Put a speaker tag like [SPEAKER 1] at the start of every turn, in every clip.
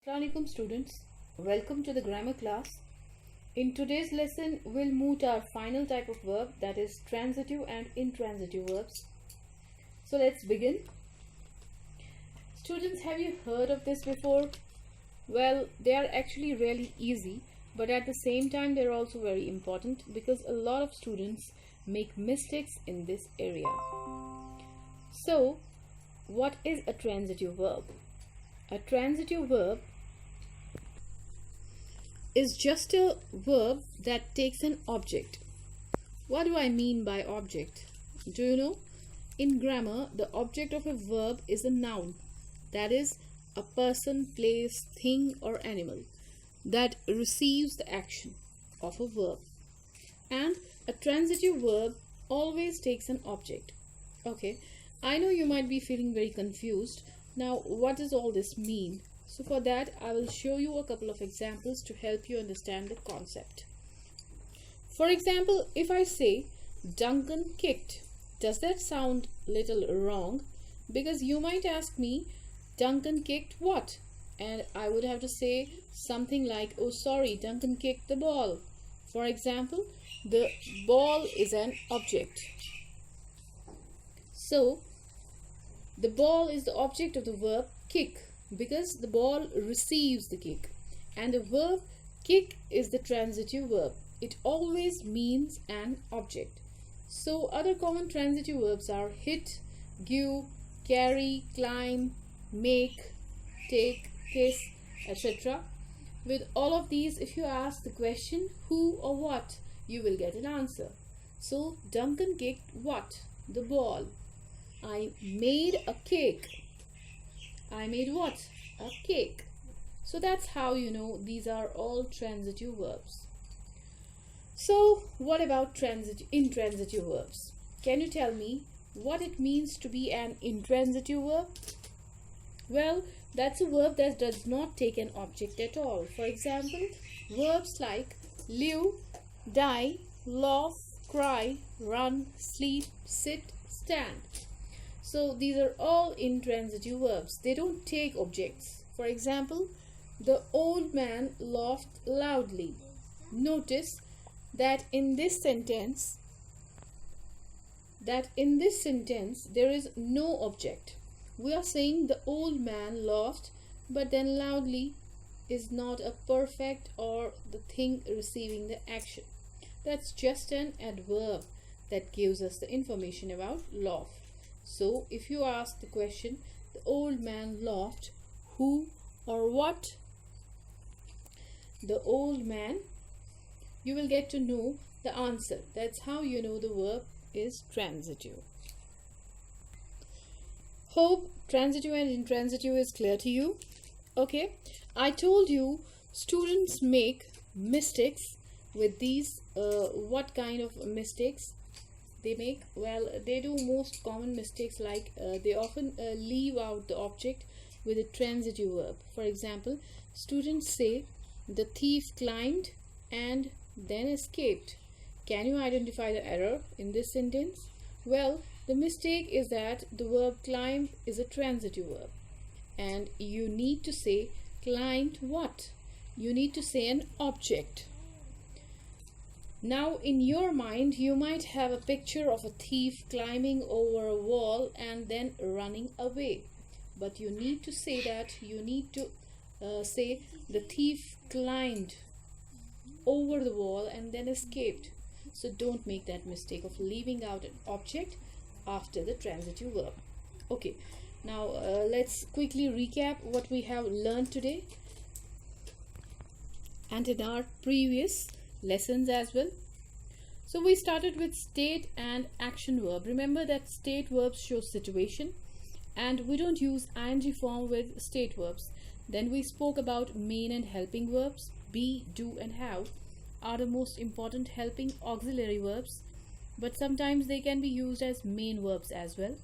[SPEAKER 1] Assalamualaikum students, welcome to the grammar class. In today's lesson, we'll move to our final type of verb, that is transitive and intransitive verbs. So let's begin. Students, have you heard of this before? Well, they are actually really easy, but at the same time they're also very important because a lot of students make mistakes in this area. So, what is a transitive verb? A transitive verb is just a verb that takes an object. What do I mean by object? Do you know? In grammar, the object of a verb is a noun, that is, a person, place, thing, or animal that receives the action of a verb. And a transitive verb always takes an object. Okay, I know you might be feeling very confused. Now, what does all this mean? So for that, I will show you a couple of examples to help you understand the concept. For example, if I say Duncan kicked, does that sound little wrong? Because you might ask me, Duncan kicked what? And I would have to say something like, oh sorry, Duncan kicked the ball. For example, the ball is an object. So, the ball is the object of the verb kick because the ball receives the kick. And the verb kick is the transitive verb. It always means an object. So other common transitive verbs are hit, give, carry, climb, make, take, kiss, etc. With all of these, if you ask the question who or what, you will get an answer. So Duncan kicked what? The ball. I made a cake. I made what? A cake. So that's how you know these are all transitive verbs. So what about intransitive verbs? Can you tell me what it means to be an intransitive verb? Well, that's a verb that does not take an object at all. For example, verbs like live, die, laugh, cry, run, sleep, sit, stand. So these are all intransitive verbs. They don't take objects. For example, the old man laughed loudly. Notice that in this sentence there is no object. We are saying the old man laughed, but then loudly is not a perfect or the thing receiving the action. That's just an adverb that gives us the information about laugh. So if you ask the question, the old man laughed, who or what? The old man, you will get to know the answer. That's how you know the verb is transitive. Hope transitive and intransitive is clear to you. Okay, I told you students make mistakes with these. What kind of mistakes they make? Well, they do most common mistakes like they often leave out the object with a transitive verb. For example, students say the thief climbed and then escaped. Can you identify the error in this sentence? Well, the mistake is that the verb climb is a transitive verb and you need to say climbed what? You need to say an object. Now in your mind you might have a picture of a thief climbing over a wall and then running away, but you need to say say the thief climbed over the wall and then escaped. So don't make that mistake of leaving out an object after the transitive verb. Okay, now let's quickly recap what we have learned today and in our previous lessons as well. So we started with state and action verb. Remember that state verbs show situation and we don't use ing form with state verbs. Then we spoke about main and helping verbs. Be, do and have are the most important helping auxiliary verbs, but sometimes they can be used as main verbs as well.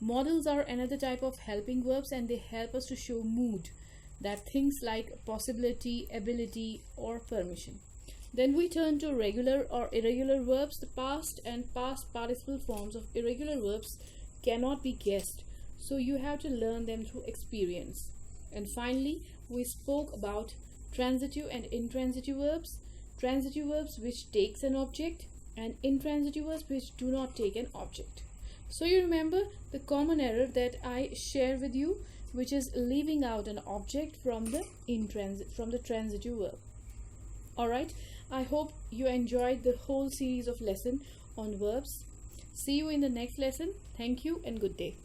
[SPEAKER 1] Modals are another type of helping verbs and they help us to show mood, that things like possibility, ability or permission. Then we turn to regular or irregular verbs. The past and past participle forms of irregular verbs cannot be guessed, so you have to learn them through experience. And finally, we spoke about transitive and intransitive verbs, transitive verbs which takes an object, and intransitive verbs which do not take an object. So you remember the common error that I share with you, which is leaving out an object from the transitive verb. Alright, I hope you enjoyed the whole series of lesson on verbs. See you in the next lesson. Thank you and good day.